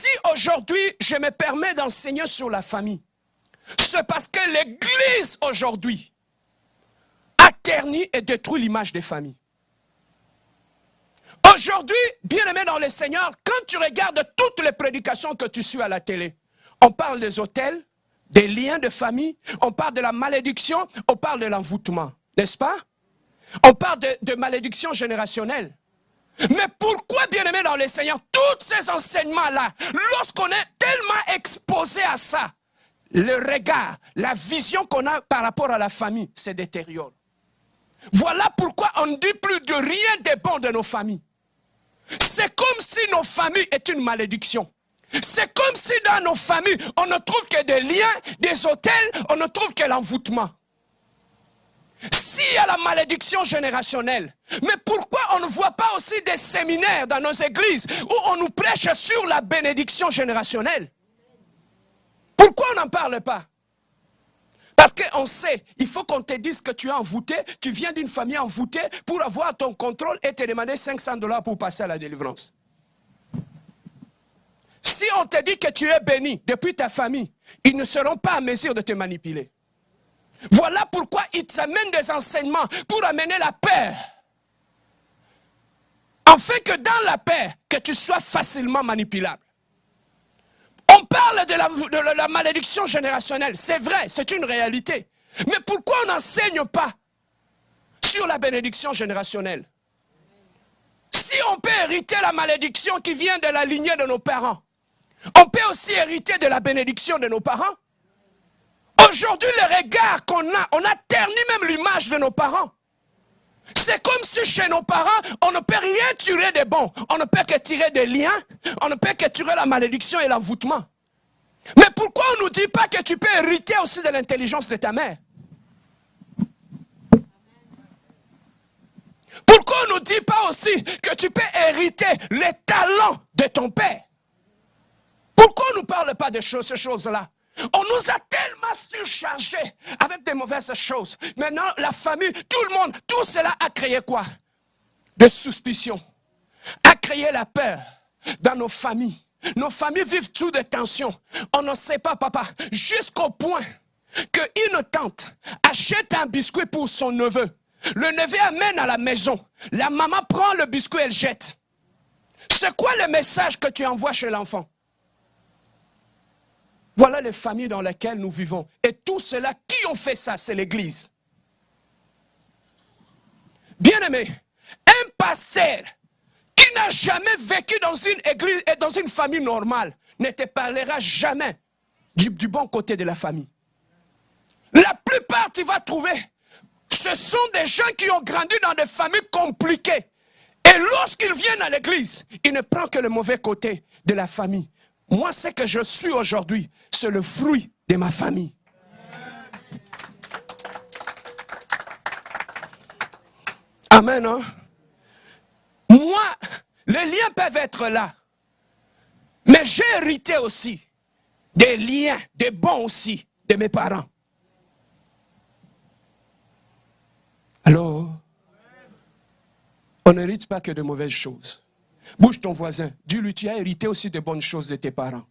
Si aujourd'hui je me permets d'enseigner sur la famille, c'est parce que l'Église aujourd'hui a terni et détruit l'image des familles. Aujourd'hui, bien-aimé dans le Seigneur, quand tu regardes toutes les prédications que tu suis à la télé, on parle des hôtels, des liens de famille, on parle de la malédiction, on parle de l'envoûtement, n'est-ce pas? On parle de malédiction générationnelle. Mais pourquoi, bien-aimé dans le Seigneur, tous ces enseignements-là, lorsqu'on est tellement exposé à ça, le regard, la vision qu'on a par rapport à la famille se détériore. Voilà pourquoi on ne dit plus de rien de bon de nos familles. C'est comme si nos familles étaient une malédiction. C'est comme si dans nos familles, on ne trouve que des liens, des hôtels, on ne trouve que l'envoûtement. S'il y a la malédiction générationnelle, mais pourquoi on ne voit pas aussi des séminaires dans nos églises où on nous prêche sur la bénédiction générationnelle? Pourquoi on n'en parle pas? Parce qu'on sait, il faut qu'on te dise que tu es envoûté, tu viens d'une famille envoûtée pour avoir ton contrôle et te demander $500 pour passer à la délivrance. Si on te dit que tu es béni depuis ta famille, ils ne seront pas en mesure de te manipuler. Voilà pourquoi ils t'amènent des enseignements pour amener la paix. Afin que dans la paix, que tu sois facilement manipulable. On parle de la malédiction générationnelle, c'est vrai, c'est une réalité. Mais pourquoi on n'enseigne pas sur la bénédiction générationnelle? Si on peut hériter la malédiction qui vient de la lignée de nos parents, on peut aussi hériter de la bénédiction de nos parents. Aujourd'hui, le regard qu'on a, on a terni même l'image de nos parents. C'est comme si chez nos parents, on ne peut rien tirer de bon. On ne peut que tirer des liens, on ne peut que tirer la malédiction et l'envoûtement. Mais pourquoi on ne nous dit pas que tu peux hériter aussi de l'intelligence de ta mère? Pourquoi on ne nous dit pas aussi que tu peux hériter les talents de ton père? Pourquoi on ne nous parle pas de ces choses-là? On nous a tellement surchargés avec des mauvaises choses. Maintenant, la famille, tout le monde, tout cela a créé quoi? Des suspicions. A créé la peur dans nos familles. Nos familles vivent sous des tensions. On ne sait pas, papa, jusqu'au point qu'une tante achète un biscuit pour son neveu. Le neveu amène à la maison. La maman prend le biscuit et le jette. C'est quoi le message que tu envoies chez l'enfant? Voilà les familles dans lesquelles nous vivons. Et tout cela, qui ont fait ça? C'est l'Église. Bien-aimé, un pasteur qui n'a jamais vécu dans une église et dans une famille normale ne te parlera jamais du bon côté de la famille. La plupart, tu vas trouver, ce sont des gens qui ont grandi dans des familles compliquées. Et lorsqu'ils viennent à l'église, ils ne prennent que le mauvais côté de la famille. Moi, ce que je suis aujourd'hui, c'est le fruit de ma famille. Amen, hein? Moi, les liens peuvent être là. Mais j'ai hérité aussi des liens, des bons aussi, de mes parents. Alors, on n'hérite pas que de mauvaises choses. Bouge ton voisin, dis-lui, tu as hérité aussi de bonnes choses de tes parents.